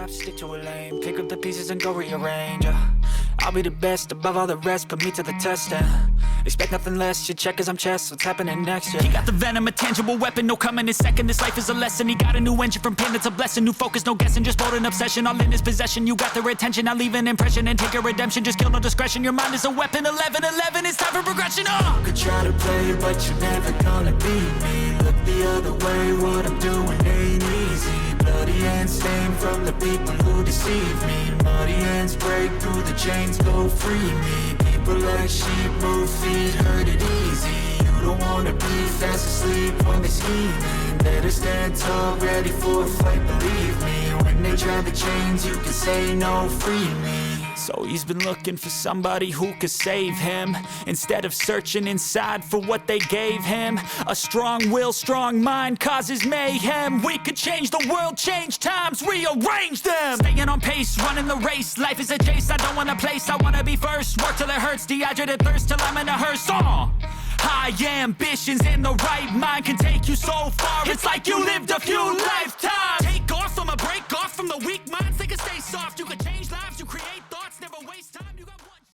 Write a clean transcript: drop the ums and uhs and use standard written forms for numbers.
up, stick to a lane. Pick up the pieces and go rearrange. I'll be the best above all the rest, put me to the test and expect nothing less, you check as I'm chess, what's happening next, yeah. He got the venom, a tangible weapon, no coming in second. This life is a lesson, he got a new engine from pain, that's a blessing. New focus, no guessing, just bold and obsession, all in his possession. You got their attention, I'll leave an impression and take a redemption. Just kill, no discretion, your mind is a weapon. 11-11, it's time for progression, You could try to play, but you're never gonna beat me. Look the other way, what I'm doing ain't easy. Bloody hands stained from the people who deceive me. Muddy hands break through the chains, go free me. People like sheep move feet, hurt it easy. You don't wanna be fast asleep when they're scheming. Better stand tall, ready for a fight, believe me. When they try the chains, you can say no, free me. So he's been looking for somebody who could save him, instead of searching inside for what they gave him. A strong will, strong mind causes mayhem. We could change the world, change times, rearrange them. Staying on pace, running the race. Life is a chase, I don't want a place, I wanna be first. Work till it hurts, dehydrated thirst till I'm in a hearse. High ambitions in the right mind can take you so far. It's like you lived a